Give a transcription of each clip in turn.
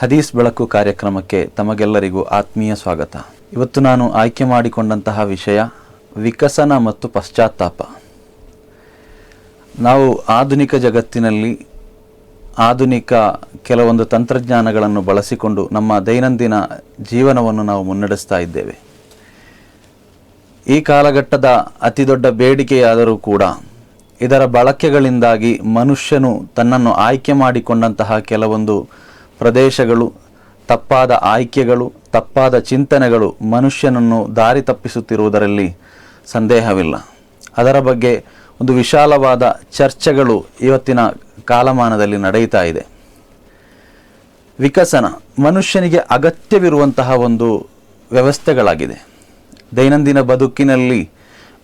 ಹದೀಸ್ ಬೆಳಕು ಕಾರ್ಯಕ್ರಮಕ್ಕೆ ತಮಗೆಲ್ಲರಿಗೂ ಆತ್ಮೀಯ ಸ್ವಾಗತ. ಇವತ್ತು ನಾನು ಆಯ್ಕೆ ಮಾಡಿಕೊಂಡಂತಹ ವಿಷಯ ವಿಕಸನ ಮತ್ತು ಪಶ್ಚಾತ್ತಾಪ. ನಾವು ಆಧುನಿಕ ಜಗತ್ತಿನಲ್ಲಿ ಆಧುನಿಕ ಕೆಲವೊಂದು ತಂತ್ರಜ್ಞಾನಗಳನ್ನು ಬಳಸಿಕೊಂಡು ನಮ್ಮ ದೈನಂದಿನ ಜೀವನವನ್ನು ನಾವು ಮುನ್ನಡೆಸ್ತಾ ಇದ್ದೇವೆ. ಈ ಕಾಲಘಟ್ಟದ ಅತಿ ದೊಡ್ಡ ಬೇಡಿಕೆಯಾದರೂ ಕೂಡ ಇದರ ಬಳಕೆಗಳಿಂದಾಗಿ ಮನುಷ್ಯನು ತನ್ನನ್ನು ಆಯ್ಕೆ ಮಾಡಿಕೊಂಡಂತಹ ಕೆಲವೊಂದು ಪ್ರದೇಶಗಳು, ತಪ್ಪಾದ ಆಯ್ಕೆಗಳು, ತಪ್ಪಾದ ಚಿಂತನೆಗಳು ಮನುಷ್ಯನನ್ನು ದಾರಿ ತಪ್ಪಿಸುತ್ತಿರುವುದರಲ್ಲಿ ಸಂದೇಹವಿಲ್ಲ. ಅದರ ಬಗ್ಗೆ ಒಂದು ವಿಶಾಲವಾದ ಚರ್ಚೆಗಳು ಇವತ್ತಿನ ಕಾಲಮಾನದಲ್ಲಿ ನಡೆಯುತ್ತಾ ಇದೆ. ವಿಕಸನ ಮನುಷ್ಯನಿಗೆ ಅಗತ್ಯವಿರುವಂತಹ ಒಂದು ವ್ಯವಸ್ಥೆಗಳಾಗಿದೆ. ದೈನಂದಿನ ಬದುಕಿನಲ್ಲಿ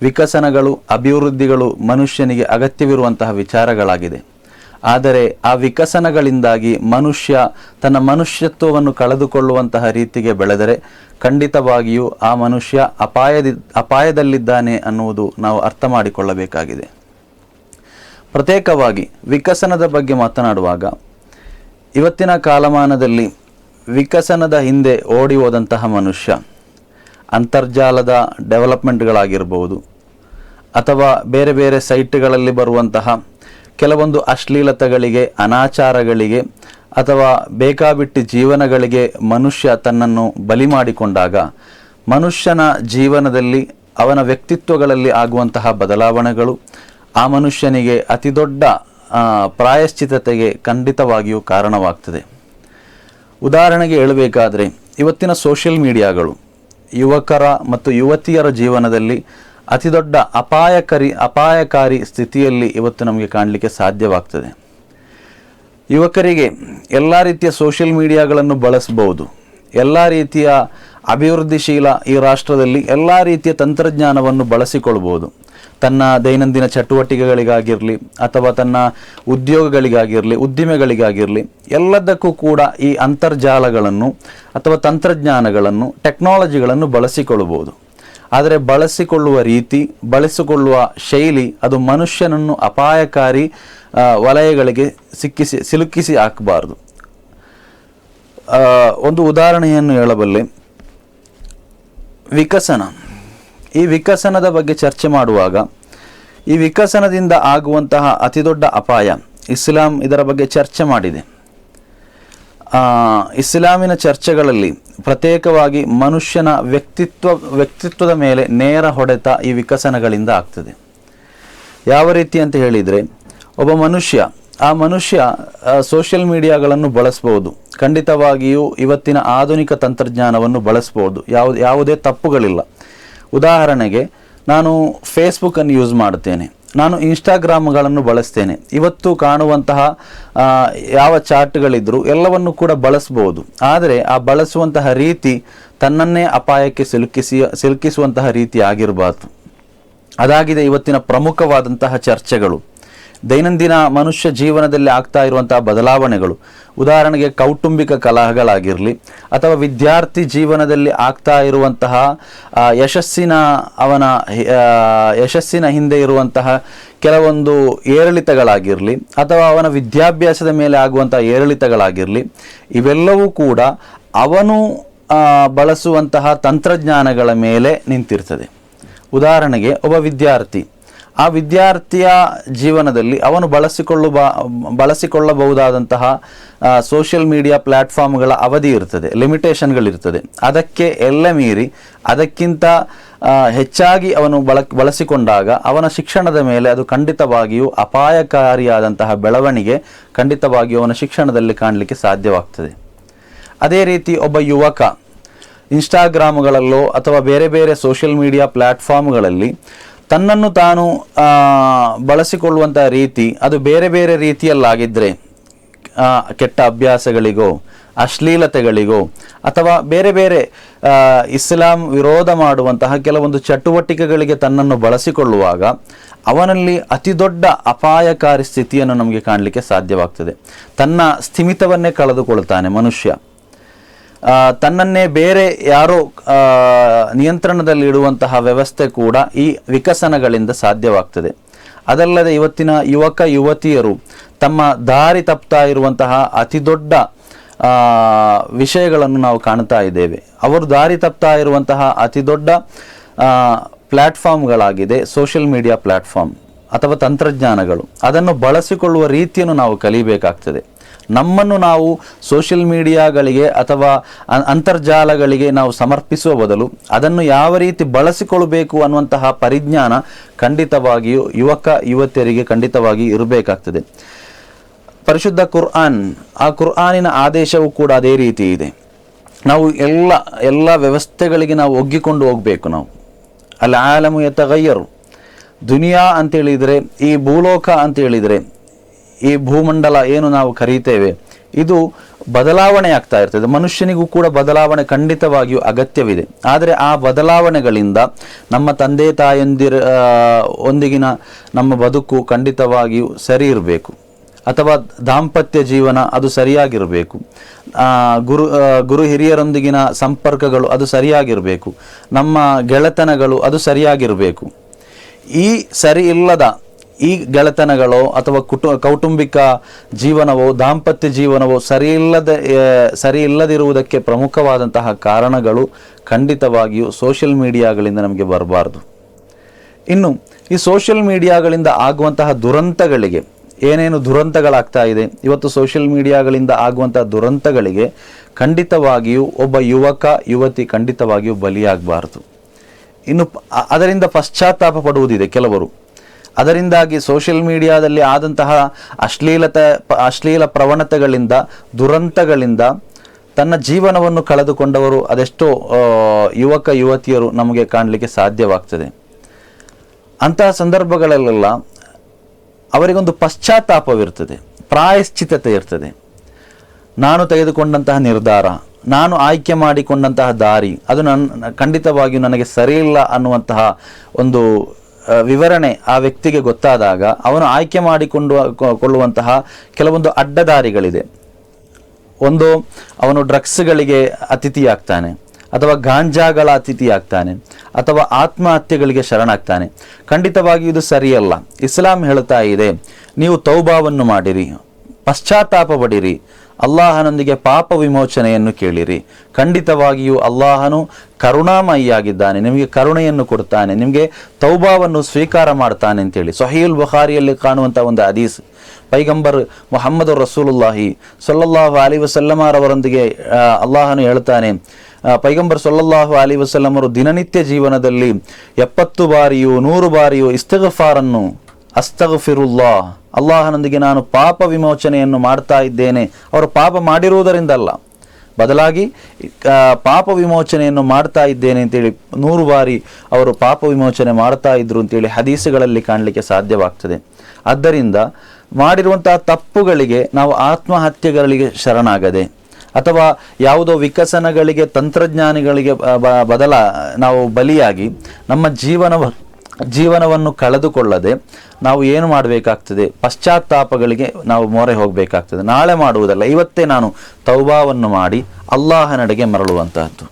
ವಿಕಸನಗಳು, ಅಭಿವೃದ್ಧಿಗಳು ಮನುಷ್ಯನಿಗೆ ಅಗತ್ಯವಿರುವಂತಹ ವಿಚಾರಗಳಾಗಿದೆ. ಆದರೆ ಆ ವಿಕಸನಗಳಿಂದಾಗಿ ಮನುಷ್ಯ ತನ್ನ ಮನುಷ್ಯತ್ವವನ್ನು ಕಳೆದುಕೊಳ್ಳುವಂತಹ ರೀತಿಗೆ ಬೆಳೆದರೆ ಖಂಡಿತವಾಗಿಯೂ ಆ ಮನುಷ್ಯ ಅಪಾಯದಲ್ಲಿದ್ದಾನೆ ಅನ್ನುವುದು ನಾವು ಅರ್ಥ ಮಾಡಿಕೊಳ್ಳಬೇಕಾಗಿದೆ. ಪ್ರತ್ಯೇಕವಾಗಿ ವಿಕಸನದ ಬಗ್ಗೆ ಮಾತನಾಡುವಾಗ ಇವತ್ತಿನ ಕಾಲಮಾನದಲ್ಲಿ ವಿಕಸನದ ಹಿಂದೆ ಓಡಿ ಹೋದಂತಹ ಮನುಷ್ಯ ಅಂತರ್ಜಾಲದ ಡೆವಲಪ್ಮೆಂಟ್ಗಳಾಗಿರ್ಬೋದು, ಅಥವಾ ಬೇರೆ ಬೇರೆ ಸೈಟ್ಗಳಲ್ಲಿ ಬರುವಂತಹ ಕೆಲವೊಂದು ಅಶ್ಲೀಲತೆಗಳಿಗೆ, ಅನಾಚಾರಗಳಿಗೆ ಅಥವಾ ಬೇಕಾಬಿಟ್ಟಿ ಜೀವನಗಳಿಗೆ ಮನುಷ್ಯ ತನ್ನನ್ನು ಬಲಿ ಮಾಡಿಕೊಂಡಾಗ ಮನುಷ್ಯನ ಜೀವನದಲ್ಲಿ ಅವನ ವ್ಯಕ್ತಿತ್ವಗಳಲ್ಲಿ ಆಗುವಂತಹ ಬದಲಾವಣೆಗಳು ಆ ಮನುಷ್ಯನಿಗೆ ಅತಿ ದೊಡ್ಡ ಪ್ರಾಯಶ್ಚಿತ್ತತೆಗೆ ಖಂಡಿತವಾಗಿಯೂ ಕಾರಣವಾಗ್ತದೆ. ಉದಾಹರಣೆಗೆ ಹೇಳಬೇಕಾದ್ರೆ ಇವತ್ತಿನ ಸೋಷಿಯಲ್ ಮೀಡಿಯಾಗಳು ಯುವಕರ ಮತ್ತು ಯುವತಿಯರ ಜೀವನದಲ್ಲಿ ಅತಿ ದೊಡ್ಡ ಅಪಾಯಕಾರಿ ಸ್ಥಿತಿಯಲ್ಲಿ ಇವತ್ತು ನಮಗೆ ಕಾಣಲಿಕ್ಕೆ ಸಾಧ್ಯವಾಗ್ತದೆ. ಯುವಕರಿಗೆ ಎಲ್ಲ ರೀತಿಯ ಸೋಷಿಯಲ್ ಮೀಡಿಯಾಗಳನ್ನು ಬಳಸಬಹುದು. ಎಲ್ಲ ರೀತಿಯ ಅಭಿವೃದ್ಧಿಶೀಲ ಈ ರಾಷ್ಟ್ರದಲ್ಲಿ ಎಲ್ಲ ರೀತಿಯ ತಂತ್ರಜ್ಞಾನವನ್ನು ಬಳಸಿಕೊಳ್ಬೋದು. ತನ್ನ ದೈನಂದಿನ ಚಟುವಟಿಕೆಗಳಿಗಾಗಿರಲಿ ಅಥವಾ ತನ್ನ ಉದ್ಯೋಗಗಳಿಗಾಗಿರಲಿ, ಉದ್ದಿಮೆಗಳಿಗಾಗಿರಲಿ, ಎಲ್ಲದಕ್ಕೂ ಕೂಡ ಈ ಅಂತರ್ಜಾಲಗಳನ್ನು ಅಥವಾ ತಂತ್ರಜ್ಞಾನಗಳನ್ನು, ಟೆಕ್ನಾಲಜಿಗಳನ್ನು ಬಳಸಿಕೊಳ್ಳಬಹುದು. ಆದರೆ ಬಳಸಿಕೊಳ್ಳುವ ರೀತಿ, ಬಳಸಿಕೊಳ್ಳುವ ಶೈಲಿ ಅದು ಮನುಷ್ಯನನ್ನು ಅಪಾಯಕಾರಿ ವಲಯಗಳಿಗೆ ಸಿಲುಕಿಸಿ ಹಾಕಬಾರ್ದು. ಒಂದು ಉದಾಹರಣೆಯನ್ನು ಹೇಳಬಲ್ಲೆ. ವಿಕಸನ, ಈ ವಿಕಸನದ ಬಗ್ಗೆ ಚರ್ಚೆ ಮಾಡುವಾಗ ಈ ವಿಕಸನದಿಂದ ಆಗುವಂತಹ ಅತಿ ದೊಡ್ಡ ಅಪಾಯ, ಇಸ್ಲಾಂ ಇದರ ಬಗ್ಗೆ ಚರ್ಚೆ ಮಾಡಿದೆ. ಇಸ್ಲಾಮಿನ ಚರ್ಚೆಗಳಲ್ಲಿ ಪ್ರತ್ಯೇಕವಾಗಿ ಮನುಷ್ಯನ ವ್ಯಕ್ತಿತ್ವದ ಮೇಲೆ ನೇರ ಹೊಡೆತ ಈ ವಿಕಸನಗಳಿಂದ ಆಗ್ತದೆ. ಯಾವ ರೀತಿ ಅಂತ ಹೇಳಿದರೆ, ಒಬ್ಬ ಮನುಷ್ಯ ಸೋಷಿಯಲ್ ಮೀಡಿಯಾಗಳನ್ನು ಬಳಸ್ಬೋದು. ಖಂಡಿತವಾಗಿಯೂ ಇವತ್ತಿನ ಆಧುನಿಕ ತಂತ್ರಜ್ಞಾನವನ್ನು ಬಳಸ್ಬೋದು. ಯಾವುದೇ ತಪ್ಪುಗಳಿಲ್ಲ. ಉದಾಹರಣೆಗೆ ನಾನು ಫೇಸ್ಬುಕ್ಕನ್ನು ಯೂಸ್ ಮಾಡ್ತೇನೆ, ನಾನು ಇನ್ಸ್ಟಾಗ್ರಾಮ್ಗಳನ್ನು ಬಳಸ್ತೇನೆ. ಇವತ್ತು ಕಾಣುವಂತಹ ಯಾವ ಚಾಟ್ಗಳಿದ್ರೂ ಎಲ್ಲವನ್ನು ಕೂಡ ಬಳಸ್ಬೋದು. ಆದರೆ ಆ ಬಳಸುವಂತಹ ರೀತಿ ತನ್ನನ್ನೇ ಅಪಾಯಕ್ಕೆ ಸಿಲುಕಿಸುವಂತಹ ರೀತಿ ಆಗಿರಬಾರ್ದು. ಅದಾಗಿದೆ ಇವತ್ತಿನ ಪ್ರಮುಖವಾದಂತಹ ಚರ್ಚೆಗಳು. ದೈನಂದಿನ ಮನುಷ್ಯ ಜೀವನದಲ್ಲಿ ಆಗ್ತಾ ಇರುವಂತಹ ಬದಲಾವಣೆಗಳು, ಉದಾಹರಣೆಗೆ ಕೌಟುಂಬಿಕ ಕಲಹಗಳಾಗಿರಲಿ ಅಥವಾ ವಿದ್ಯಾರ್ಥಿ ಜೀವನದಲ್ಲಿ ಆಗ್ತಾ ಇರುವಂತಹ ಯಶಸ್ಸಿನ ಹಿಂದೆ ಇರುವಂತಹ ಕೆಲವೊಂದು ಏರಿಳಿತಗಳಾಗಿರಲಿ ಅಥವಾ ಅವನ ವಿದ್ಯಾಭ್ಯಾಸದ ಮೇಲೆ ಆಗುವಂತಹ ಏರಿಳಿತಗಳಾಗಿರಲಿ, ಇವೆಲ್ಲವೂ ಕೂಡ ಅವನು ಬಳಸುವಂತಹ ತಂತ್ರಜ್ಞಾನಗಳ ಮೇಲೆ ನಿಂತಿರ್ತದೆ. ಉದಾಹರಣೆಗೆ ಒಬ್ಬ ವಿದ್ಯಾರ್ಥಿ, ಆ ವಿದ್ಯಾರ್ಥಿಯ ಜೀವನದಲ್ಲಿ ಅವನು ಬಳಸಿಕೊಳ್ಳಬಹುದಾದಂತಹ ಸೋಷಿಯಲ್ ಮೀಡಿಯಾ ಪ್ಲ್ಯಾಟ್ಫಾರ್ಮ್ಗಳ ಅವಧಿ ಇರ್ತದೆ, ಲಿಮಿಟೇಷನ್ಗಳಿರ್ತದೆ. ಅದಕ್ಕೆ ಎಲ್ಲ ಮೀರಿ ಅದಕ್ಕಿಂತ ಹೆಚ್ಚಾಗಿ ಅವನು ಬಳಸಿಕೊಂಡಾಗ ಅವನ ಶಿಕ್ಷಣದ ಮೇಲೆ ಅದು ಖಂಡಿತವಾಗಿಯೂ ಅಪಾಯಕಾರಿಯಾದಂತಹ ಬೆಳವಣಿಗೆ ಖಂಡಿತವಾಗಿಯೂ ಅವನ ಶಿಕ್ಷಣದಲ್ಲಿ ಕಾಣಲಿಕ್ಕೆ ಸಾಧ್ಯವಾಗ್ತದೆ. ಅದೇ ರೀತಿ ಒಬ್ಬ ಯುವಕ ಇನ್ಸ್ಟಾಗ್ರಾಮ್ಗಳಲ್ಲೋ ಅಥವಾ ಬೇರೆ ಬೇರೆ ಸೋಷಿಯಲ್ ಮೀಡಿಯಾ ಪ್ಲ್ಯಾಟ್ಫಾರ್ಮ್ಗಳಲ್ಲಿ ತನ್ನನ್ನು ತಾನು ಬಳಸಿಕೊಳ್ಳುವಂಥ ರೀತಿ ಅದು ಬೇರೆ ಬೇರೆ ರೀತಿಯಲ್ಲಾಗಿದ್ದರೆ, ಕೆಟ್ಟ ಅಭ್ಯಾಸಗಳಿಗೋ, ಅಶ್ಲೀಲತೆಗಳಿಗೋ ಅಥವಾ ಬೇರೆ ಬೇರೆ ಇಸ್ಲಾಂ ವಿರೋಧ ಮಾಡುವಂತಹ ಕೆಲವೊಂದು ಚಟುವಟಿಕೆಗಳಿಗೆ ತನ್ನನ್ನು ಬಳಸಿಕೊಳ್ಳುವಾಗ ಅವನಲ್ಲಿ ಅತಿ ದೊಡ್ಡ ಅಪಾಯಕಾರಿ ಸ್ಥಿತಿಯನ್ನು ನಮಗೆ ಕಾಣಲಿಕ್ಕೆ ಸಾಧ್ಯವಾಗ್ತದೆ. ತನ್ನ ಸ್ಥಿಮಿತವನ್ನೇ ಕಳೆದುಕೊಳ್ತಾನೆ ಮನುಷ್ಯ. ತನ್ನನ್ನೇ ಬೇರೆ ಯಾರೋ ನಿಯಂತ್ರಣದಲ್ಲಿ ಇಡುವಂತಹ ವ್ಯವಸ್ಥೆ ಕೂಡ ಈ ವಿಕಸನಗಳಿಂದ ಸಾಧ್ಯವಾಗ್ತದೆ. ಅದಲ್ಲದೆ ಇವತ್ತಿನ ಯುವಕ ಯುವತಿಯರು ತಮ್ಮ ದಾರಿ ತಪ್ತಾ ಇರುವಂತಹ ಅತಿ ದೊಡ್ಡ ವಿಷಯಗಳನ್ನು ನಾವು ಕಾಣ್ತಾ ಇದ್ದೇವೆ. ಅವರು ದಾರಿ ತಪ್ತಾ ಇರುವಂತಹ ಅತಿ ದೊಡ್ಡ ಪ್ಲ್ಯಾಟ್ಫಾರ್ಮ್ಗಳಾಗಿದೆ ಸೋಷಿಯಲ್ ಮೀಡಿಯಾ ಪ್ಲ್ಯಾಟ್ಫಾರ್ಮ್ ಅಥವಾ ತಂತ್ರಜ್ಞಾನಗಳು. ಅದನ್ನು ಬಳಸಿಕೊಳ್ಳುವ ರೀತಿಯನ್ನು ನಾವು ಕಲಿಬೇಕಾಗ್ತದೆ. ನಮ್ಮನ್ನು ನಾವು ಸೋಷಿಯಲ್ ಮೀಡಿಯಾಗಳಿಗೆ ಅಥವಾ ಅಂತರ್ಜಾಲಗಳಿಗೆ ನಾವು ಸಮರ್ಪಿಸುವ ಬದಲು ಅದನ್ನು ಯಾವ ರೀತಿ ಬಳಸಿಕೊಳ್ಳಬೇಕು ಅನ್ನುವಂತಹ ಪರಿಜ್ಞಾನ ಖಂಡಿತವಾಗಿಯೂ ಯುವಕ ಯುವತಿಯರಿಗೆ ಖಂಡಿತವಾಗಿಯೂ ಇರಬೇಕಾಗ್ತದೆ. ಪರಿಶುದ್ಧ ಕುರ್ಆನ್, ಆ ಕುರ್ಆನಿನ ಆದೇಶವೂ ಕೂಡ ಅದೇ ರೀತಿ ಇದೆ. ನಾವು ಎಲ್ಲ ವ್ಯವಸ್ಥೆಗಳಿಗೆ ನಾವು ಒಗ್ಗಿಕೊಂಡು ಹೋಗಬೇಕು. ನಾವು ಅಲ್ ಆಲಮು ಯತಗಯ್ಯರು, ದುನಿಯಾ ಅಂತೇಳಿದರೆ, ಈ ಭೂಲೋಕ ಅಂತೇಳಿದರೆ, ಈ ಭೂಮಂಡಲ ಏನು ನಾವು ಕರೀತೇವೆ, ಇದು ಬದಲಾವಣೆ ಆಗ್ತಾ ಇರ್ತದೆ. ಮನುಷ್ಯನಿಗೂ ಕೂಡ ಬದಲಾವಣೆ ಖಂಡಿತವಾಗಿಯೂ ಅಗತ್ಯವಿದೆ. ಆದರೆ ಆ ಬದಲಾವಣೆಗಳಿಂದ ನಮ್ಮ ತಂದೆ ತಾಯಂದಿರ ಒಂದಿಗಿನ ನಮ್ಮ ಬದುಕು ಖಂಡಿತವಾಗಿಯೂ ಸರಿ ಇರಬೇಕು, ಅಥವಾ ದಾಂಪತ್ಯ ಜೀವನ ಅದು ಸರಿಯಾಗಿರಬೇಕು, ಗುರು ಹಿರಿಯರೊಂದಿಗಿನ ಸಂಪರ್ಕಗಳು ಅದು ಸರಿಯಾಗಿರಬೇಕು, ನಮ್ಮ ಗೆಳೆತನಗಳು ಅದು ಸರಿಯಾಗಿರಬೇಕು. ಈ ಸರಿ ಇಲ್ಲದ ಈ ಗೆಳೆತನಗಳೋ ಅಥವಾ ಕೌಟುಂಬಿಕ ಜೀವನವೋ ದಾಂಪತ್ಯ ಜೀವನವೋ ಸರಿ ಇಲ್ಲದಿರುವುದಕ್ಕೆ ಪ್ರಮುಖವಾದಂತಹ ಕಾರಣಗಳು ಖಂಡಿತವಾಗಿಯೂ ಸೋಷಿಯಲ್ ಮೀಡಿಯಾಗಳಿಂದ ನಮಗೆ ಬರಬಾರ್ದು. ಇನ್ನು ಈ ಸೋಷಿಯಲ್ ಮೀಡಿಯಾಗಳಿಂದ ಆಗುವಂತಹ ದುರಂತಗಳಿಗೆ, ಏನೇನು ದುರಂತಗಳಾಗ್ತಾ ಇದೆ ಇವತ್ತು ಸೋಷಿಯಲ್ ಮೀಡಿಯಾಗಳಿಂದ ಆಗುವಂತಹ ದುರಂತಗಳಿಗೆ ಖಂಡಿತವಾಗಿಯೂ ಒಬ್ಬ ಯುವಕ ಯುವತಿ ಖಂಡಿತವಾಗಿಯೂ ಬಲಿಯಾಗಬಾರ್ದು. ಇನ್ನು ಅದರಿಂದ ಪಶ್ಚಾತ್ತಾಪ ಪಡುವುದಿದೆ ಕೆಲವರು. ಅದರಿಂದಾಗಿ ಸೋಷಿಯಲ್ ಮೀಡಿಯಾದಲ್ಲಿ ಆದಂತಹ ಅಶ್ಲೀಲ ಪ್ರವಣತೆಗಳಿಂದ, ದುರಂತಗಳಿಂದ ತನ್ನ ಜೀವನವನ್ನು ಕಳೆದುಕೊಂಡವರು ಅದೆಷ್ಟೋ ಯುವಕ ಯುವತಿಯರು ನಮಗೆ ಕಾಣಲಿಕ್ಕೆ ಸಾಧ್ಯವಾಗ್ತದೆ. ಅಂತಹ ಸಂದರ್ಭಗಳಲ್ಲೆಲ್ಲ ಅವರಿಗೊಂದು ಪಶ್ಚಾತ್ತಾಪವಿರ್ತದೆ, ಪ್ರಾಯಶ್ಚಿತ್ತತೆ ಇರ್ತದೆ. ನಾನು ತೆಗೆದುಕೊಂಡಂತಹ ನಿರ್ಧಾರ, ನಾನು ಆಯ್ಕೆ ಮಾಡಿಕೊಂಡಂತಹ ದಾರಿ ಅದು ಖಂಡಿತವಾಗಿಯೂ ನನಗೆ ಸರಿಯಿಲ್ಲ ಅನ್ನುವಂತಹ ಒಂದು ವಿವರಣೆ ಆ ವ್ಯಕ್ತಿಗೆ ಗೊತ್ತಾದಾಗ ಅವನು ಆಯ್ಕೆ ಮಾಡಿಕೊಳ್ಳುವಂತಹ ಕೆಲವೊಂದು ಅಡ್ಡದಾರಿಗಳಿದೆ. ಒಂದು, ಅವನು ಡ್ರಗ್ಸ್ಗಳಿಗೆ ಅತಿಥಿಯಾಗ್ತಾನೆ, ಅಥವಾ ಗಾಂಜಾಗಳ ಅತಿಥಿಯಾಗ್ತಾನೆ, ಅಥವಾ ಆತ್ಮಹತ್ಯೆಗಳಿಗೆ ಶರಣಾಗ್ತಾನೆ. ಖಂಡಿತವಾಗಿಯೂ ಇದು ಸರಿಯಲ್ಲ. ಇಸ್ಲಾಂ ಹೇಳ್ತಾ ಇದೆ, ನೀವು ತೌಬಾವನ್ನು ಮಾಡಿರಿ, ಪಶ್ಚಾತ್ತಾಪ ಪಡಿರಿ, ಅಲ್ಲಾಹನೊಂದಿಗೆ ಪಾಪ ವಿಮೋಚನೆಯನ್ನು ಕೇಳಿರಿ. ಖಂಡಿತವಾಗಿಯೂ ಅಲ್ಲಾಹನು ಕರುಣಾಮಯಿಯಾಗಿದ್ದಾನೆ, ನಿಮಗೆ ಕರುಣೆಯನ್ನು ಕೊಡ್ತಾನೆ, ನಿಮಗೆ ತೌಬಾವನ್ನು ಸ್ವೀಕಾರ ಮಾಡ್ತಾನೆ ಅಂತೇಳಿ ಸಹೀಹುಲ್ ಬುಖಾರಿಯಲ್ಲಿ ಕಾಣುವಂಥ ಒಂದು ಹದೀಸ್. ಪೈಗಂಬರ್ ಮುಹಮ್ಮದ್ ರಸೂಲುಲ್ಲಾಹಿ ಸಲ್ಲಲ್ಲಾಹು ಅಲೈಹಿ ವಸಲ್ಲಮರವರೊಂದಿಗೆ ಅಲ್ಲಾಹನು ಹೇಳ್ತಾನೆ, ಪೈಗಂಬರ್ ಸಲ್ಲಲ್ಲಾಹು ಅಲೈಹಿ ವಸಲ್ಲಮರು ದಿನನಿತ್ಯ ಜೀವನದಲ್ಲಿ 70 ಬಾರಿಯೂ 100 ಬಾರಿಯೂ ಇಸ್ತಿಗ್ಫಾರನ್ನು, ಅಸ್ತಗ್ಫಿರುಲ್ಲಾ, ಅಲ್ಲಾಹನೊಂದಿಗೆ ನಾನು ಪಾಪ ವಿಮೋಚನೆಯನ್ನು ಮಾಡ್ತಾ ಇದ್ದೇನೆ, ಅವರು ಪಾಪ ಮಾಡಿರುವುದರಿಂದಲ್ಲ, ಬದಲಾಗಿ ಪಾಪ ವಿಮೋಚನೆಯನ್ನು ಮಾಡ್ತಾ ಇದ್ದೇನೆ ಅಂತೇಳಿ 100 ಬಾರಿ ಅವರು ಪಾಪ ವಿಮೋಚನೆ ಮಾಡ್ತಾ ಇದ್ರು ಅಂತೇಳಿ ಹದೀಸುಗಳಲ್ಲಿ ಕಾಣಲಿಕ್ಕೆ ಸಾಧ್ಯವಾಗ್ತದೆ. ಆದ್ದರಿಂದ ಮಾಡಿರುವಂತಹ ತಪ್ಪುಗಳಿಗೆ ನಾವು ಆತ್ಮಹತ್ಯೆಗಳಿಗೆ ಶರಣಾಗದೆ, ಅಥವಾ ಯಾವುದೋ ವಿಕಸನಗಳಿಗೆ, ತಂತ್ರಜ್ಞಾನಗಳಿಗೆ ನಾವು ಬಲಿಯಾಗಿ ನಮ್ಮ ಜೀವನವನ್ನು ಕಳೆದುಕೊಳ್ಳದೆ ನಾವು ಏನು ಮಾಡಬೇಕಾಗ್ತದೆ, ಪಶ್ಚಾತ್ತಾಪಗಳಿಗೆ ನಾವು ಮೊರೆ ಹೋಗಬೇಕಾಗ್ತದೆ. ನಾಳೆ ಮಾಡುವುದಲ್ಲ, ಇವತ್ತೇ ನಾನು ತೌಬಾವನ್ನು ಮಾಡಿ ಅಲ್ಲಾಹನಡೆಗೆ ಮರಳುವಂತಹದ್ದು.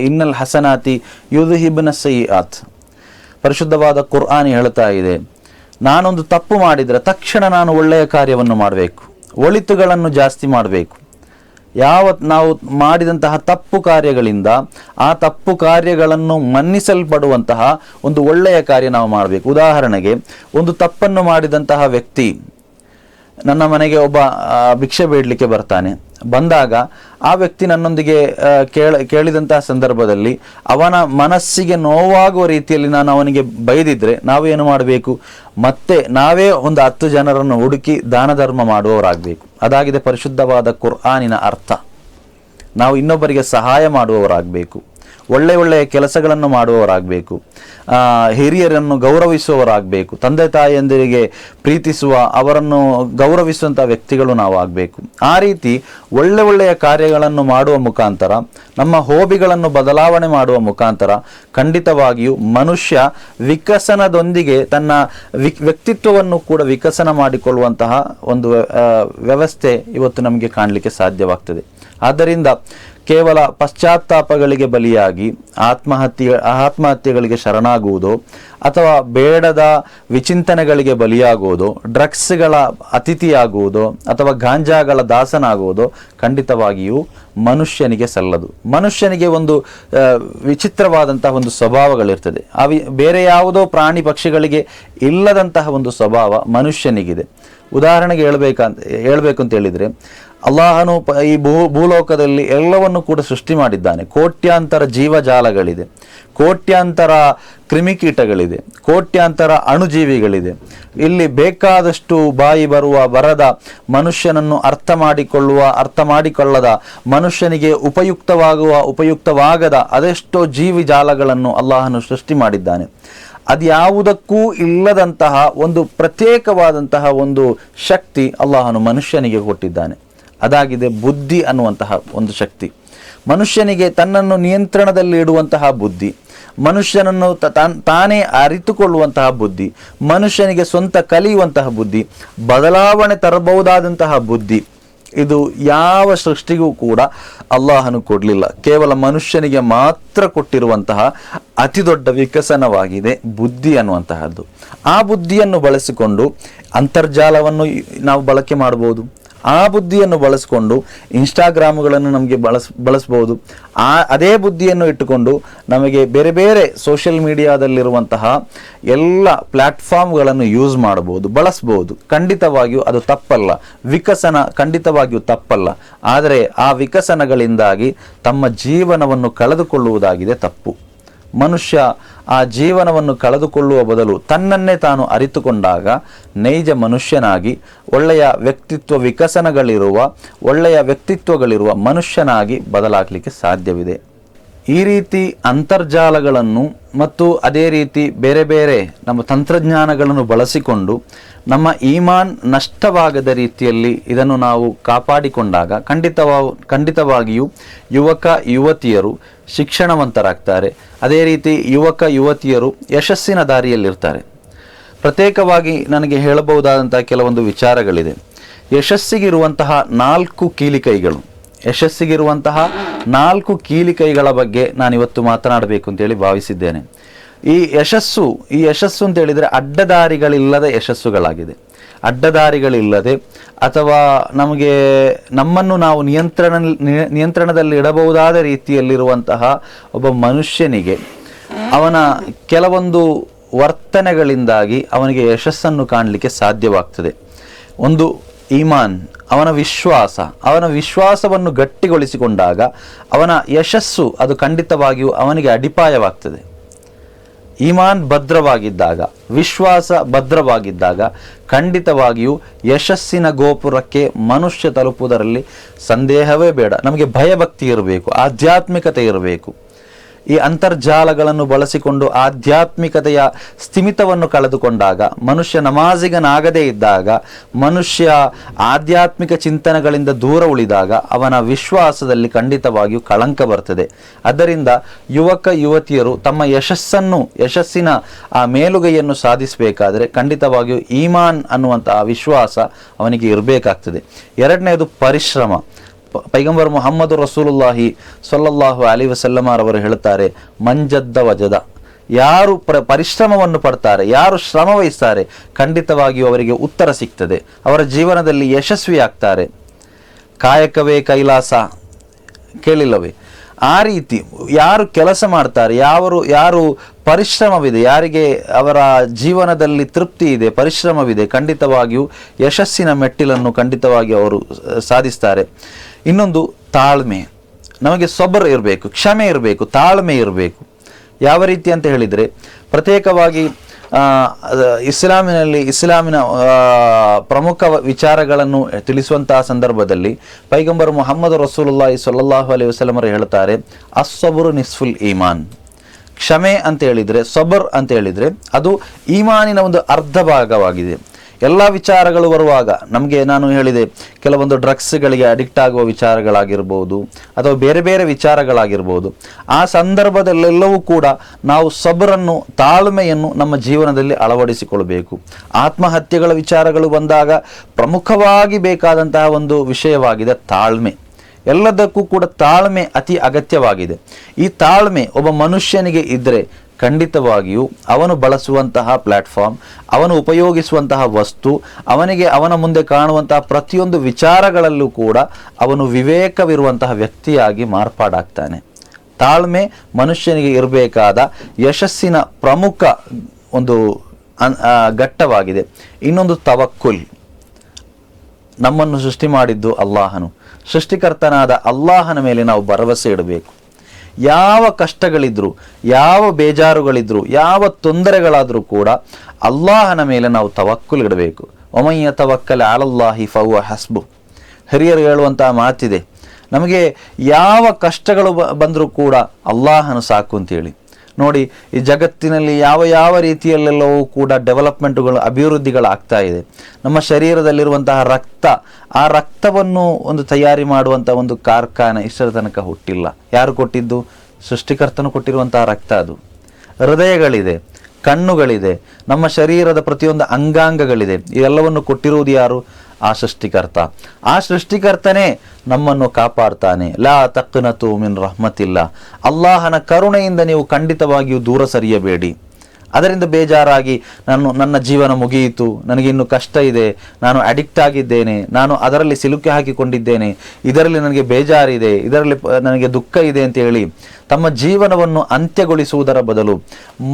ಇನ್ನಲ್ ಹಸನಾತಿ ಯುದ್ಹಿಬ್ನ ಸಯ್ಯಿಆತ್. ಪರಿಶುದ್ಧವಾದ ಕುರ್ಆನ್ ಹೇಳ್ತಾ ಇದೆ, ನಾನೊಂದು ತಪ್ಪು ಮಾಡಿದರೆ ತಕ್ಷಣ ನಾನು ಒಳ್ಳೆಯ ಕಾರ್ಯವನ್ನು ಮಾಡಬೇಕು, ಒಳಿತುಗಳನ್ನು ಜಾಸ್ತಿ ಮಾಡಬೇಕು. ನಾವು ಮಾಡಿದಂತಹ ತಪ್ಪು ಕಾರ್ಯಗಳಿಂದ ಆ ತಪ್ಪು ಕಾರ್ಯಗಳನ್ನು ಮನ್ನಿಸಲ್ಪಡುವಂತಹ ಒಂದು ಒಳ್ಳೆಯ ಕಾರ್ಯ ನಾವು ಮಾಡಬೇಕು. ಉದಾಹರಣೆಗೆ, ಒಂದು ತಪ್ಪನ್ನು ಮಾಡಿದಂತಹ ವ್ಯಕ್ತಿ ನನ್ನ ಮನೆಗೆ ಒಬ್ಬ ಭಿಕ್ಷೆ ಬೇಡಲಿಕ್ಕೆ ಬರ್ತಾನೆ. ಬಂದಾಗ ಆ ವ್ಯಕ್ತಿ ನನ್ನೊಂದಿಗೆ ಕೇಳಿದಂತಹ ಸಂದರ್ಭದಲ್ಲಿ ಅವನ ಮನಸ್ಸಿಗೆ ನೋವಾಗುವ ರೀತಿಯಲ್ಲಿ ನಾನು ಅವನಿಗೆ ಬೈದಿದ್ರೆ ನಾವೇನು ಮಾಡಬೇಕು, ಮತ್ತೆ ನಾವೇ ಒಂದು 10 ಜನರನ್ನು ಹುಡುಕಿ ದಾನ ಧರ್ಮ ಮಾಡುವವರಾಗಬೇಕು. ಅದಾಗಿದೆ ಪರಿಶುದ್ಧವಾದ ಕುರ್ಆನಿನ ಅರ್ಥ. ನಾವು ಇನ್ನೊಬ್ಬರಿಗೆ ಸಹಾಯ ಮಾಡುವವರಾಗಬೇಕು, ಒಳ್ಳೆಯ ಕೆಲಸಗಳನ್ನು ಮಾಡುವವರಾಗಬೇಕು, ಹಿರಿಯರನ್ನು ಗೌರವಿಸುವವರಾಗಬೇಕು, ತಂದೆ ತಾಯಿಯಂದಿರಿಗೆ ಪ್ರೀತಿಸುವ, ಅವರನ್ನು ಗೌರವಿಸುವಂಥ ವ್ಯಕ್ತಿಗಳು ನಾವು ಆಗಬೇಕು. ಆ ರೀತಿ ಒಳ್ಳೆಯ ಕಾರ್ಯಗಳನ್ನು ಮಾಡುವ ಮುಖಾಂತರ, ನಮ್ಮ ಹೋಬಿಗಳನ್ನು ಬದಲಾವಣೆ ಮಾಡುವ ಮುಖಾಂತರ ಖಂಡಿತವಾಗಿಯೂ ಮನುಷ್ಯ ವಿಕಸನದೊಂದಿಗೆ ತನ್ನ ವ್ಯಕ್ತಿತ್ವವನ್ನು ಕೂಡ ವಿಕಸನ ಮಾಡಿಕೊಳ್ಳುವಂತಹ ಒಂದು ವ್ಯವಸ್ಥೆ ಇವತ್ತು ನಮಗೆ ಕಾಣಲಿಕ್ಕೆ ಸಾಧ್ಯವಾಗ್ತದೆ. ಆದ್ದರಿಂದ ಕೇವಲ ಪಶ್ಚಾತ್ತಾಪಗಳಿಗೆ ಬಲಿಯಾಗಿ ಆತ್ಮಹತ್ಯೆಗಳಿಗೆ ಶರಣಾಗುವುದೋ ಅಥವಾ ಬೇಡದ ವಿಚಿಂತನೆಗಳಿಗೆ ಬಲಿಯಾಗುವುದೋ, ಡ್ರಗ್ಸ್ಗಳ ಅತಿಥಿಯಾಗುವುದೋ ಅಥವಾ ಗಾಂಜಾಗಳ ದಾಸನಾಗುವುದೋ ಖಂಡಿತವಾಗಿಯೂ ಮನುಷ್ಯನಿಗೆ ಸಲ್ಲದು. ಮನುಷ್ಯನಿಗೆ ಒಂದು ವಿಚಿತ್ರವಾದಂತಹ ಒಂದು ಸ್ವಭಾವಗಳಿರ್ತದೆ. ಬೇರೆ ಯಾವುದೋ ಪ್ರಾಣಿ ಪಕ್ಷಿಗಳಿಗೆ ಇಲ್ಲದಂತಹ ಒಂದು ಸ್ವಭಾವ ಮನುಷ್ಯನಿಗಿದೆ. ಉದಾಹರಣೆಗೆ ಹೇಳ್ಬೇಕು ಅಂತ ಹೇಳಿದರೆ, ಅಲ್ಲಾಹನು ಈ ಭೂಲೋಕದಲ್ಲಿ ಎಲ್ಲವನ್ನು ಕೂಡ ಸೃಷ್ಟಿ ಮಾಡಿದ್ದಾನೆ. ಕೋಟ್ಯಾಂತರ ಜೀವಜಾಲಗಳಿದೆ, ಕೋಟ್ಯಾಂತರ ಕ್ರಿಮಿಕೀಟಗಳಿದೆ, ಕೋಟ್ಯಾಂತರ ಅಣುಜೀವಿಗಳಿದೆ. ಇಲ್ಲಿ ಬೇಕಾದಷ್ಟು ಬಾಯಿ ಬರದ ಮನುಷ್ಯನನ್ನು ಅರ್ಥ ಮಾಡಿಕೊಳ್ಳದ, ಮನುಷ್ಯನಿಗೆ ಉಪಯುಕ್ತವಾಗದ ಅದೆಷ್ಟೋ ಜೀವಿಜಾಲಗಳನ್ನು ಅಲ್ಲಾಹನು ಸೃಷ್ಟಿ ಮಾಡಿದ್ದಾನೆ. ಅದ್ಯಾವುದಕ್ಕೂ ಇಲ್ಲದಂತಹ ಒಂದು ಪ್ರತ್ಯೇಕವಾದಂತಹ ಒಂದು ಶಕ್ತಿ ಅಲ್ಲಾಹನು ಮನುಷ್ಯನಿಗೆ ಕೊಟ್ಟಿದ್ದಾನೆ. ಅದಾಗಿದೆ ಬುದ್ಧಿ ಅನ್ನುವಂತಹ ಒಂದು ಶಕ್ತಿ. ಮನುಷ್ಯನಿಗೆ ತನ್ನನ್ನು ನಿಯಂತ್ರಣದಲ್ಲಿ ಇಡುವಂತಹ ಬುದ್ಧಿ, ಮನುಷ್ಯನನ್ನು ತಾನೇ ಅರಿತುಕೊಳ್ಳುವಂತಹ ಬುದ್ಧಿ, ಮನುಷ್ಯನಿಗೆ ಸ್ವಂತ ಕಲಿಯುವಂತಹ ಬುದ್ಧಿ, ಬದಲಾವಣೆ ತರಬಹುದಾದಂತಹ ಬುದ್ಧಿ, ಇದು ಯಾವ ಸೃಷ್ಟಿಗೂ ಕೂಡ ಅಲ್ಲಾಹನು ಕೊಡಲಿಲ್ಲ. ಕೇವಲ ಮನುಷ್ಯನಿಗೆ ಮಾತ್ರ ಕೊಟ್ಟಿರುವಂತಹ ಅತಿ ದೊಡ್ಡ ವಿಕಸನವಾಗಿದೆ ಬುದ್ಧಿ ಅನ್ನುವಂತಹದ್ದು. ಆ ಬುದ್ಧಿಯನ್ನು ಬಳಸಿಕೊಂಡು ಅಂತರ್ಜಾಲವನ್ನು ನಾವು ಬಳಕೆ ಮಾಡಬಹುದು. ಆ ಬುದ್ಧಿಯನ್ನು ಬಳಸಿಕೊಂಡು ಇನ್ಸ್ಟಾಗ್ರಾಮ್ಗಳನ್ನು ನಮಗೆ ಬಳಸ್ಬೋದು. ಅದೇ ಬುದ್ಧಿಯನ್ನು ಇಟ್ಟುಕೊಂಡು ನಮಗೆ ಬೇರೆ ಬೇರೆ ಸೋಷಿಯಲ್ ಮೀಡಿಯಾದಲ್ಲಿರುವಂತಹ ಎಲ್ಲ ಪ್ಲ್ಯಾಟ್ಫಾರ್ಮ್ಗಳನ್ನು ಯೂಸ್ ಮಾಡಬಹುದು, ಬಳಸ್ಬೋದು. ಖಂಡಿತವಾಗಿಯೂ ಅದು ತಪ್ಪಲ್ಲ. ವಿಕಸನ ಖಂಡಿತವಾಗಿಯೂ ತಪ್ಪಲ್ಲ. ಆದರೆ ಆ ವಿಕಸನಗಳಿಂದಾಗಿ ತಮ್ಮ ಜೀವನವನ್ನು ಕಳೆದುಕೊಳ್ಳುವುದಾಗಿದೆ ತಪ್ಪು. ಮನುಷ್ಯ ಆ ಜೀವನವನ್ನು ಕಳೆದುಕೊಳ್ಳುವ ಬದಲು ತನ್ನನ್ನೇ ತಾನು ಅರಿತುಕೊಂಡಾಗ ನೈಜ ಮನುಷ್ಯನಾಗಿ ಒಳ್ಳೆಯ ವ್ಯಕ್ತಿತ್ವಗಳಿರುವ ಮನುಷ್ಯನಾಗಿ ಬದಲಾಗಲಿಕ್ಕೆ ಸಾಧ್ಯವಿದೆ. ಈ ರೀತಿ ಅಂತರ್ಜಾಲಗಳನ್ನು ಮತ್ತು ಅದೇ ರೀತಿ ಬೇರೆ ಬೇರೆ ನಮ್ಮ ತಂತ್ರಜ್ಞಾನಗಳನ್ನು ಬಳಸಿಕೊಂಡು ನಮ್ಮ ಈಮಾನ್ ನಷ್ಟವಾಗದ ರೀತಿಯಲ್ಲಿ ಇದನ್ನು ನಾವು ಕಾಪಾಡಿಕೊಂಡಾಗ ಖಂಡಿತವಾಗಿಯೂ ಯುವತಿಯರು ಶಿಕ್ಷಣವಂತರಾಗ್ತಾರೆ. ಅದೇ ರೀತಿ ಯುವತಿಯರು ಯಶಸ್ಸಿನ ದಾರಿಯಲ್ಲಿರ್ತಾರೆ. ಪ್ರತ್ಯೇಕವಾಗಿ ನನಗೆ ಹೇಳಬಹುದಾದಂತಹ ಕೆಲವೊಂದು ವಿಚಾರಗಳಿದೆ. ಯಶಸ್ಸಿಗಿರುವಂತಹ 4 ಕೀಲಿಕೈಗಳ ಬಗ್ಗೆ ನಾನಿವತ್ತು ಮಾತನಾಡಬೇಕು ಅಂತೇಳಿ ಭಾವಿಸಿದ್ದೇನೆ. ಈ ಯಶಸ್ಸು ಅಂತ ಹೇಳಿದರೆ ಅಡ್ಡದಾರಿಗಳಿಲ್ಲದ ಯಶಸ್ಸುಗಳಾಗಿದೆ. ಅಡ್ಡದಾರಿಗಳಿಲ್ಲದೆ ಅಥವಾ ನಮ್ಮನ್ನು ನಾವು ನಿಯಂತ್ರಣದಲ್ಲಿ ಇಡಬಹುದಾದ ರೀತಿಯಲ್ಲಿರುವಂತಹ ಒಬ್ಬ ಮನುಷ್ಯನಿಗೆ ಅವನ ಕೆಲವೊಂದು ವರ್ತನೆಗಳಿಂದಾಗಿ ಅವನಿಗೆ ಯಶಸ್ಸನ್ನು ಕಾಣಲಿಕ್ಕೆ ಸಾಧ್ಯವಾಗ್ತದೆ. ಒಂದು ಈಮಾನ್, ಅವನ ವಿಶ್ವಾಸವನ್ನು ಗಟ್ಟಿಗೊಳಿಸಿಕೊಂಡಾಗ ಅವನ ಯಶಸ್ಸು ಅದು ಖಂಡಿತವಾಗಿಯೂ ಅವನಿಗೆ ಅಡಿಪಾಯವಾಗ್ತದೆ. ಈಮಾನ್ ಭದ್ರವಾಗಿದ್ದಾಗ, ವಿಶ್ವಾಸ ಭದ್ರವಾಗಿದ್ದಾಗ ಖಂಡಿತವಾಗಿಯೂ ಯಶಸ್ಸಿನ ಗೋಪುರಕ್ಕೆ ಮನುಷ್ಯ ತಲುಪುವುದರಲ್ಲಿ ಸಂದೇಹವೇ ಬೇಡ. ನಮಗೆ ಭಯಭಕ್ತಿ ಇರಬೇಕು, ಆಧ್ಯಾತ್ಮಿಕತೆ ಇರಬೇಕು. ಈ ಅಂತರ್ಜಾಲಗಳನ್ನು ಬಳಸಿಕೊಂಡು ಆಧ್ಯಾತ್ಮಿಕತೆಯ ಸ್ಥಿಮಿತವನ್ನು ಕಳೆದುಕೊಂಡಾಗ, ಮನುಷ್ಯ ನಮಾಜಿಗನಾಗದೇ ಇದ್ದಾಗ, ಮನುಷ್ಯ ಆಧ್ಯಾತ್ಮಿಕ ಚಿಂತನೆಗಳಿಂದ ದೂರ ಉಳಿದಾಗ ಅವನ ವಿಶ್ವಾಸದಲ್ಲಿ ಖಂಡಿತವಾಗಿಯೂ ಕಳಂಕ ಬರ್ತದೆ. ಆದ್ದರಿಂದ ಯುವತಿಯರು ತಮ್ಮ ಯಶಸ್ಸಿನ ಆ ಮೇಲುಗೈಯನ್ನು ಸಾಧಿಸಬೇಕಾದರೆ ಖಂಡಿತವಾಗಿಯೂ ಈಮಾನ್ ಅನ್ನುವಂತಹ ವಿಶ್ವಾಸ ಅವನಿಗೆ ಇರಬೇಕಾಗ್ತದೆ. ಎರಡನೇದು ಪರಿಶ್ರಮ. ಪೈಗಂಬರ್ ಮುಹಮ್ಮದ್ ರಸೂಲುಲ್ಲಾಹಿ ಸ್ವಲ್ಲಲ್ಲಾಹು ಅಲೈಹಿ ವಸಲ್ಲಮ ಅವರು ಹೇಳುತ್ತಾರೆ, ಮಂಜದ್ದ ವಜದ. ಯಾರು ಪರಿಶ್ರಮವನ್ನು ಪಡ್ತಾರೆ, ಯಾರು ಶ್ರಮ ವಹಿಸ್ತಾರೆ, ಖಂಡಿತವಾಗಿಯೂ ಅವರಿಗೆ ಉತ್ತರ ಸಿಗ್ತದೆ, ಅವರ ಜೀವನದಲ್ಲಿ ಯಶಸ್ವಿ ಆಗ್ತಾರೆ. ಕಾಯಕವೇ ಕೈಲಾಸ ಕೇಳಿಲ್ಲವೇ? ಆ ರೀತಿ ಯಾರು ಕೆಲಸ ಮಾಡ್ತಾರೆ, ಯಾರು ಪರಿಶ್ರಮವಿದೆ, ಯಾರಿಗೆ ಅವರ ಜೀವನದಲ್ಲಿ ತೃಪ್ತಿ ಇದೆ, ಪರಿಶ್ರಮವಿದೆ, ಖಂಡಿತವಾಗಿಯೂ ಯಶಸ್ಸಿನ ಮೆಟ್ಟಿಲನ್ನು ಖಂಡಿತವಾಗಿಯೂ ಅವರು ಸಾಧಿಸ್ತಾರೆ. ಇನ್ನೊಂದು ತಾಳ್ಮೆ. ನಮಗೆ ಸಬರ್ ಇರಬೇಕು, ಕ್ಷಮೆ ಇರಬೇಕು, ತಾಳ್ಮೆ ಇರಬೇಕು. ಯಾವ ರೀತಿ ಅಂತ ಹೇಳಿದರೆ, ಪ್ರತ್ಯೇಕವಾಗಿ ಇಸ್ಲಾಮಿನ ಪ್ರಮುಖ ವಿಚಾರಗಳನ್ನು ತಿಳಿಸುವಂತಹ ಸಂದರ್ಭದಲ್ಲಿ ಪೈಗಂಬರ್ ಮುಹಮ್ಮದ್ ರಸೂಲುಲ್ಲಾಹಿ ಸ್ವಲ್ಲಲ್ಲಾಹು ಅಲೈಹಿ ವಸಲ್ಲಂ ಹೇಳುತ್ತಾರೆ, ಅಸ್ಸಬುರು ನಿಸ್ಫುಲ್ ಈಮಾನ್. ಕ್ಷಮೆ ಅಂತ ಹೇಳಿದರೆ, ಸಬರ್ ಅಂತ ಹೇಳಿದರೆ ಅದು ಈಮಾನಿನ ಒಂದು ಅರ್ಧ ಭಾಗವಾಗಿದೆ. ಎಲ್ಲ ವಿಚಾರಗಳು ಬರುವಾಗ ನಾನು ಹೇಳಿದೆ, ಕೆಲವೊಂದು ಡ್ರಗ್ಸ್ಗಳಿಗೆ ಅಡಿಕ್ಟ್ ಆಗುವ ವಿಚಾರಗಳಾಗಿರ್ಬೋದು ಅಥವಾ ಬೇರೆ ಬೇರೆ ವಿಚಾರಗಳಾಗಿರ್ಬೋದು, ಆ ಸಂದರ್ಭದಲ್ಲೆಲ್ಲವೂ ಕೂಡ ನಾವು ಸಬರನ್ನು, ತಾಳ್ಮೆಯನ್ನು ನಮ್ಮ ಜೀವನದಲ್ಲಿ ಅಳವಡಿಸಿಕೊಳ್ಬೇಕು. ಆತ್ಮಹತ್ಯೆಗಳ ವಿಚಾರಗಳು ಬಂದಾಗ ಪ್ರಮುಖವಾಗಿ ಬೇಕಾದಂತಹ ಒಂದು ವಿಷಯವಾಗಿದೆ ತಾಳ್ಮೆ. ಎಲ್ಲದಕ್ಕೂ ಕೂಡ ತಾಳ್ಮೆ ಅತಿ ಅಗತ್ಯವಾಗಿದೆ. ಈ ತಾಳ್ಮೆ ಒಬ್ಬ ಮನುಷ್ಯನಿಗೆ ಇದ್ದರೆ ಖಂಡಿತವಾಗಿಯೂ ಅವನು ಬಳಸುವಂತಹ ಪ್ಲಾಟ್ಫಾರ್ಮ್, ಅವನು ಉಪಯೋಗಿಸುವಂತಹ ವಸ್ತು, ಅವನಿಗೆ ಅವನ ಮುಂದೆ ಕಾಣುವಂತಹ ಪ್ರತಿಯೊಂದು ವಿಚಾರಗಳಲ್ಲೂ ಕೂಡ ಅವನು ವಿವೇಕವಿರುವಂತಹ ವ್ಯಕ್ತಿಯಾಗಿ ಮಾರ್ಪಾಡಾಗ್ತಾನೆ. ತಾಳ್ಮೆ ಮನುಷ್ಯನಿಗೆ ಇರಬೇಕಾದ ಯಶಸ್ಸಿನ ಪ್ರಮುಖ ಒಂದು ಘಟ್ಟವಾಗಿದೆ. ಇನ್ನೊಂದು ತವಕ್ಕುಲ್. ನಮ್ಮನ್ನು ಸೃಷ್ಟಿ ಮಾಡಿದ್ದು ಅಲ್ಲಾಹನು. ಸೃಷ್ಟಿಕರ್ತನಾದ ಅಲ್ಲಾಹನ ಮೇಲೆ ನಾವು ಭರವಸೆ ಇಡಬೇಕು. ಯಾವ ಕಷ್ಟಗಳಿದ್ರು, ಯಾವ ಬೇಜಾರುಗಳಿದ್ರು, ಯಾವ ತೊಂದರೆಗಳಾದರೂ ಕೂಡ ಅಲ್ಲಾಹನ ಮೇಲೆ ನಾವು ತವಕ್ಕುಲ್ ಇಡಬೇಕು. ಒಮಯ್ಯ ತವಕ್ಕಲ್ ಅಲಲ್ಲಾಹಿ ಫಹುವ ಹಸ್ಬು. ಹಿರಿಯರು ಹೇಳುವಂತಹ ಮಾತಿದೆ, ನಮಗೆ ಯಾವ ಕಷ್ಟಗಳು ಬಂದರೂ ಕೂಡ ಅಲ್ಲಾಹನು ಸಾಕು ಅಂತೇಳಿ. ನೋಡಿ, ಈ ಜಗತ್ತಿನಲ್ಲಿ ಯಾವ ಯಾವ ರೀತಿಯಲ್ಲೆಲ್ಲವೂ ಕೂಡ ಡೆವಲಪ್ಮೆಂಟುಗಳು, ಅಭಿವೃದ್ಧಿಗಳಾಗ್ತಾ ಇದೆ. ನಮ್ಮ ಶರೀರದಲ್ಲಿರುವಂತಹ ರಕ್ತ, ಆ ರಕ್ತವನ್ನು ಒಂದು ತಯಾರಿ ಮಾಡುವಂಥ ಒಂದು ಕಾರ್ಖಾನೆ ಇಷ್ಟರ ತನಕ ಹುಟ್ಟಿಲ್ಲ. ಯಾರು ಕೊಟ್ಟಿದ್ದು? ಸೃಷ್ಟಿಕರ್ತನು ಕೊಟ್ಟಿರುವಂತಹ ರಕ್ತ ಅದು. ಹೃದಯಗಳಿದೆ, ಕಣ್ಣುಗಳಿದೆ, ನಮ್ಮ ಶರೀರದ ಪ್ರತಿಯೊಂದು ಅಂಗಾಂಗಗಳಿದೆ. ಇವೆಲ್ಲವನ್ನು ಕೊಟ್ಟಿರುವುದು ಯಾರು? ಆ ಸೃಷ್ಟಿಕರ್ತ. ಆ ಸೃಷ್ಟಿಕರ್ತನೇ ನಮ್ಮನ್ನು ಕಾಪಾಡ್ತಾನೆ. ಲಾ ತಕ್ನತು ಮಿನ್ ರಹ್ಮತಿಲ್ಲ. ಅಲ್ಲಾಹನ ಕರುಣೆಯಿಂದ ನೀವು ಖಂಡಿತವಾಗಿಯೂ ದೂರ ಸರಿಯಬೇಡಿ. ಅದರಿಂದ ಬೇಜಾರಾಗಿ ನನ್ನ ಜೀವನ ಮುಗಿಯಿತು, ನನಗಿನ್ನು ಕಷ್ಟ ಇದೆ, ನಾನು ಅಡಿಕ್ಟ್ ಆಗಿದ್ದೇನೆ, ನಾನು ಅದರಲ್ಲಿ ಸಿಲುಕಿ ಹಾಕಿಕೊಂಡಿದ್ದೇನೆ, ಇದರಲ್ಲಿ ನನಗೆ ಬೇಜಾರಿದೆ, ಇದರಲ್ಲಿ ನನಗೆ ದುಃಖ ಇದೆ ಅಂತ ಹೇಳಿ ತಮ್ಮ ಜೀವನವನ್ನು ಅಂತ್ಯಗೊಳಿಸುವುದರ ಬದಲು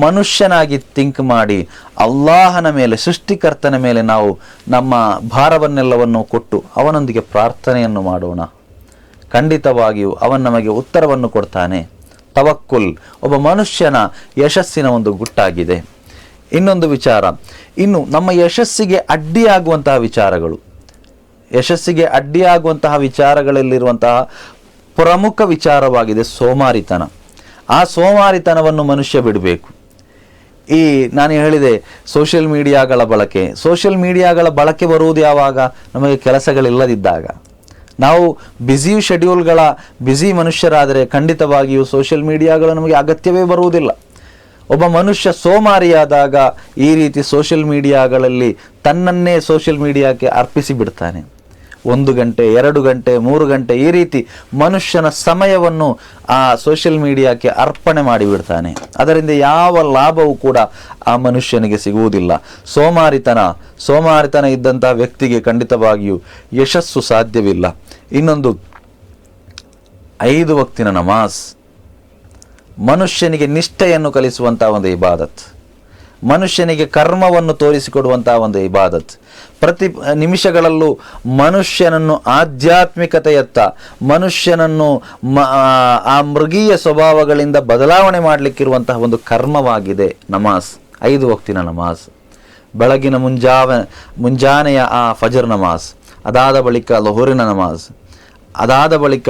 ಮನುಷ್ಯನಾಗಿ ಥಿಂಕ್ ಮಾಡಿ ಅಲ್ಲಾಹನ ಮೇಲೆ, ಸೃಷ್ಟಿಕರ್ತನ ಮೇಲೆ ನಾವು ನಮ್ಮ ಭಾರವನ್ನೆಲ್ಲವನ್ನು ಕೊಟ್ಟು ಅವನೊಂದಿಗೆ ಪ್ರಾರ್ಥನೆಯನ್ನು ಮಾಡೋಣ. ಖಂಡಿತವಾಗಿಯೂ ಅವನು ನಮಗೆ ಉತ್ತರವನ್ನು ಕೊಡ್ತಾನೆ. ತವಕ್ಕುಲ್ ಒಬ್ಬ ಮನುಷ್ಯನ ಯಶಸ್ಸಿನ ಒಂದು ಗುಟ್ಟಾಗಿದೆ. ಇನ್ನೊಂದು ವಿಚಾರ, ಇನ್ನು ನಮ್ಮ ಯಶಸ್ಸಿಗೆ ಅಡ್ಡಿಯಾಗುವಂತಹ ವಿಚಾರಗಳು, ಯಶಸ್ಸಿಗೆ ಅಡ್ಡಿಯಾಗುವಂತಹ ವಿಚಾರಗಳಲ್ಲಿರುವಂತಹ ಪ್ರಮುಖ ವಿಚಾರವಾಗಿದೆ ಸೋಮಾರಿತನ. ಆ ಸೋಮಾರಿತನವನ್ನು ಮನುಷ್ಯ ಬಿಡಬೇಕು. ನಾನು ಹೇಳಿದೆ ಸೋಷಿಯಲ್ ಮೀಡಿಯಾಗಳ ಬಳಕೆ ಬರುವುದು ಯಾವಾಗ? ನಮಗೆ ಕೆಲಸಗಳಿಲ್ಲದಿದ್ದಾಗ. ನಾವು ಬ್ಯುಸಿ ಮನುಷ್ಯರಾದರೆ ಖಂಡಿತವಾಗಿಯೂ ಸೋಷಿಯಲ್ ಮೀಡಿಯಾಗಳು ನಮಗೆ ಅಗತ್ಯವೇ ಬರುವುದಿಲ್ಲ. ಒಬ್ಬ ಮನುಷ್ಯ ಸೋಮಾರಿಯಾದಾಗ ಈ ರೀತಿ ಸೋಷಿಯಲ್ ಮೀಡಿಯಾಗಳಲ್ಲಿ ತನ್ನನ್ನೇ ಸೋಷಿಯಲ್ ಮೀಡಿಯಾಕ್ಕೆ ಅರ್ಪಿಸಿ ಬಿಡ್ತಾನೆ. 1 ಗಂಟೆ, 2 ಗಂಟೆ, 3 ಗಂಟೆ ಈ ರೀತಿ ಮನುಷ್ಯನ ಸಮಯವನ್ನು ಆ ಸೋಷಿಯಲ್ ಮೀಡಿಯಾಕ್ಕೆ ಅರ್ಪಣೆ ಮಾಡಿಬಿಡ್ತಾನೆ. ಅದರಿಂದ ಯಾವ ಲಾಭವೂ ಕೂಡ ಆ ಮನುಷ್ಯನಿಗೆ ಸಿಗುವುದಿಲ್ಲ. ಸೋಮಾರಿತನ ಇದ್ದಂತಹ ವ್ಯಕ್ತಿಗೆ ಖಂಡಿತವಾಗಿಯೂ ಯಶಸ್ಸು ಸಾಧ್ಯವಿಲ್ಲ. ಇನ್ನೊಂದು 5 ವಕ್ತಿನ ನಮಾಜ್ ಮನುಷ್ಯನಿಗೆ ನಿಷ್ಠೆಯನ್ನು ಕಲಿಸುವಂತಹ ಒಂದು ಇಬಾದತ್, ಮನುಷ್ಯನಿಗೆ ಕರ್ಮವನ್ನು ತೋರಿಸಿಕೊಡುವಂತಹ ಒಂದು ಇಬಾದತ್. ಪ್ರತಿ ನಿಮಿಷಗಳಲ್ಲೂ ಮನುಷ್ಯನನ್ನು ಆಧ್ಯಾತ್ಮಿಕತೆಯತ್ತ, ಮನುಷ್ಯನನ್ನು ಆ ಮೃಗೀಯ ಸ್ವಭಾವಗಳಿಂದ ಬದಲಾವಣೆ ಮಾಡಲಿಕ್ಕಿರುವಂತಹ ಒಂದು ಕರ್ಮವಾಗಿದೆ ನಮಾಜ್. 5 ವಕ್ತಿನ ನಮಾಜ್, ಬೆಳಗಿನ ಮುಂಜಾನೆಯ ಆ ಫಜರ್ ನಮಾಜ್, ಅದಾದ ಬಳಿಕ ಲೊಹರಿನ ನಮಾಜ್, ಅದಾದ ಬಳಿಕ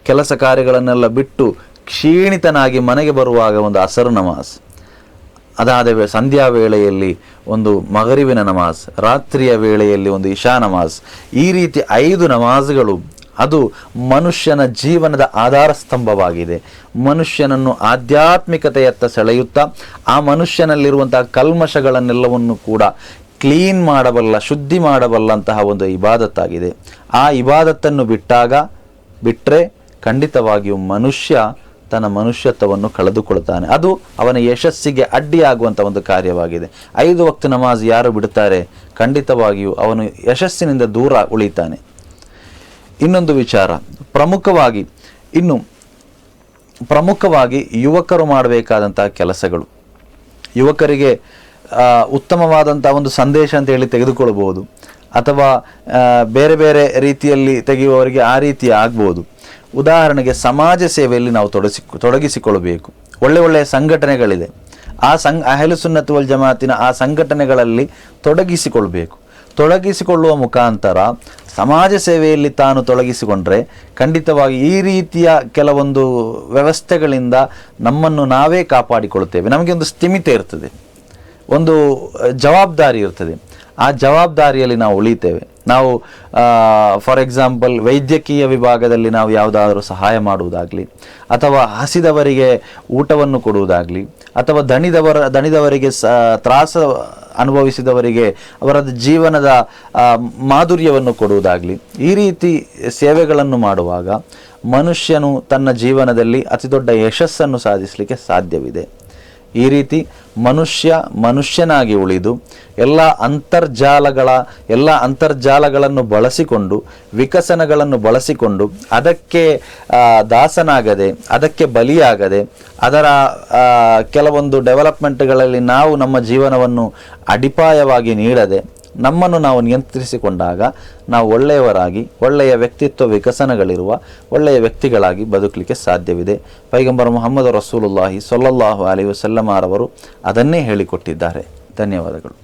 ಕೆಲಸ ಕಾರ್ಯಗಳನ್ನೆಲ್ಲ ಬಿಟ್ಟು ಕ್ಷೀಣಿತನಾಗಿ ಮನೆಗೆ ಬರುವಾಗ ಒಂದು ಅಸರ್ ನಮಾಜ್, ಅದಾದ ಸಂಧ್ಯಾ ವೇಳೆಯಲ್ಲಿ ಒಂದು ಮಗರಿಬಿನ ನಮಾಜ್, ರಾತ್ರಿಯ ವೇಳೆಯಲ್ಲಿ ಒಂದು ಇಶಾ ನಮಾಜ್. ಈ ರೀತಿ 5 ನಮಾಜ್ಗಳು ಅದು ಮನುಷ್ಯನ ಜೀವನದ ಆಧಾರ ಸ್ತಂಭವಾಗಿದೆ. ಮನುಷ್ಯನನ್ನು ಆಧ್ಯಾತ್ಮಿಕತೆಯತ್ತ ಸೆಳೆಯುತ್ತಾ ಆ ಮನುಷ್ಯನಲ್ಲಿರುವಂತಹ ಕಲ್ಮಶಗಳನ್ನೆಲ್ಲವನ್ನು ಕೂಡ ಕ್ಲೀನ್ ಮಾಡಬಲ್ಲ, ಶುದ್ಧಿ ಮಾಡಬಲ್ಲಂತಹ ಒಂದು ಇಬಾದತ್ತಾಗಿದೆ. ಆ ಇಬಾದತ್ತನ್ನು ಬಿಟ್ಟರೆ ಖಂಡಿತವಾಗಿಯೂ ಮನುಷ್ಯ ತನ್ನ ಮನುಷ್ಯತ್ವವನ್ನು ಕಳೆದುಕೊಳ್ತಾನೆ. ಅದು ಅವನ ಯಶಸ್ಸಿಗೆ ಅಡ್ಡಿಯಾಗುವಂಥ ಒಂದು ಕಾರ್ಯವಾಗಿದೆ. 5 ವಕ್ತ ನಮಾಜ್ ಯಾರು ಬಿಡುತ್ತಾರೆ ಖಂಡಿತವಾಗಿಯೂ ಅವನು ಯಶಸ್ಸಿನಿಂದ ದೂರ ಉಳಿತಾನೆ. ಇನ್ನೊಂದು ವಿಚಾರ, ಪ್ರಮುಖವಾಗಿ ಯುವಕರು ಮಾಡಬೇಕಾದಂತಹ ಕೆಲಸಗಳು, ಯುವಕರಿಗೆ ಉತ್ತಮವಾದಂಥ ಒಂದು ಸಂದೇಶ ಅಂತ ಹೇಳಿ ತೆಗೆದುಕೊಳ್ಬೋದು, ಅಥವಾ ಬೇರೆ ಬೇರೆ ರೀತಿಯಲ್ಲಿ ತೆಗೆಯುವವರಿಗೆ ಆ ರೀತಿ ಆಗ್ಬೋದು. ಉದಾಹರಣೆಗೆ ಸಮಾಜ ಸೇವೆಯಲ್ಲಿ ನಾವು ತೊಡಗಿಸಿಕೊಳ್ಳಬೇಕು. ಒಳ್ಳೆಯ ಸಂಘಟನೆಗಳಿದೆ, ಅಹ್ಲು ಸುನ್ನತ್ ವಲ್ ಜಮಾತಿನ ಆ ಸಂಘಟನೆಗಳಲ್ಲಿ ತೊಡಗಿಸಿಕೊಳ್ಳುವ ಮುಖಾಂತರ ಸಮಾಜ ಸೇವೆಯಲ್ಲಿ ತಾನು ತೊಡಗಿಸಿಕೊಂಡ್ರೆ ಖಂಡಿತವಾಗಿ ಈ ರೀತಿಯ ಕೆಲವೊಂದು ವ್ಯವಸ್ಥೆಗಳಿಂದ ನಮ್ಮನ್ನು ನಾವೇ ಕಾಪಾಡಿಕೊಳ್ಳುತ್ತೇವೆ. ನಮಗೆ ಒಂದು ಸ್ಥಿಮಿತ ಇರ್ತದೆ, ಒಂದು ಜವಾಬ್ದಾರಿ ಇರ್ತದೆ. ಆ ಜವಾಬ್ದಾರಿಯಲ್ಲಿ ನಾವು ಉಳಿತೇವೆ. ನಾವು ಫಾರ್ ಎಕ್ಸಾಂಪಲ್ ವೈದ್ಯಕೀಯ ವಿಭಾಗದಲ್ಲಿ ನಾವು ಯಾವುದಾದರೂ ಸಹಾಯ ಮಾಡುವುದಾಗಲಿ, ಅಥವಾ ಹಸಿದವರಿಗೆ ಊಟವನ್ನು ಕೊಡುವುದಾಗಲಿ, ಅಥವಾ ದಣಿದವರಿಗೆ ಅನುಭವಿಸಿದವರಿಗೆ ಅವರ ಜೀವನದ ಮಾಧುರ್ಯವನ್ನು ಕೊಡುವುದಾಗಲಿ, ಈ ರೀತಿ ಸೇವೆಗಳನ್ನು ಮಾಡುವಾಗ ಮನುಷ್ಯನು ತನ್ನ ಜೀವನದಲ್ಲಿ ಅತಿ ದೊಡ್ಡ ಯಶಸ್ಸನ್ನು ಸಾಧಿಸಲಿಕ್ಕೆ ಸಾಧ್ಯವಿದೆ. ಈ ರೀತಿ ಮನುಷ್ಯನಾಗಿ ಉಳಿದು ಎಲ್ಲ ಅಂತರ್ಜಾಲಗಳನ್ನು ಬಳಸಿಕೊಂಡು, ವಿಕಸನಗಳನ್ನು ಬಳಸಿಕೊಂಡು, ಅದಕ್ಕೆ ದಾಸನಾಗದೆ, ಅದಕ್ಕೆ ಬಲಿಯಾಗದೆ, ಅದರ ಕೆಲವೊಂದು ಡೆವಲಪ್ಮೆಂಟ್ಗಳಲ್ಲಿ ನಾವು ನಮ್ಮ ಜೀವನವನ್ನು ಅಡಿಪಾಯವಾಗಿ ನೀಡದೆ ನಮ್ಮನ್ನು ನಾವು ನಿಯಂತ್ರಿಸಿಕೊಂಡಾಗ ನಾವು ಒಳ್ಳೆಯವರಾಗಿ, ಒಳ್ಳೆಯ ವ್ಯಕ್ತಿತ್ವ ವಿಕಸನಗಳಿರುವ ಒಳ್ಳೆಯ ವ್ಯಕ್ತಿಗಳಾಗಿ ಬದುಕಲಿಕ್ಕೆ ಸಾಧ್ಯವಿದೆ. ಪೈಗಂಬರ್ ಮುಹಮ್ಮದ್ ರಸೂಲುಲ್ಲಾಹಿ ಸ್ವಲ್ಲಲ್ಲಾಹು ಅಲೈಹಿ ವಸಲ್ಲಮರವರು ಅದನ್ನೇ ಹೇಳಿಕೊಟ್ಟಿದ್ದಾರೆ. ಧನ್ಯವಾದಗಳು.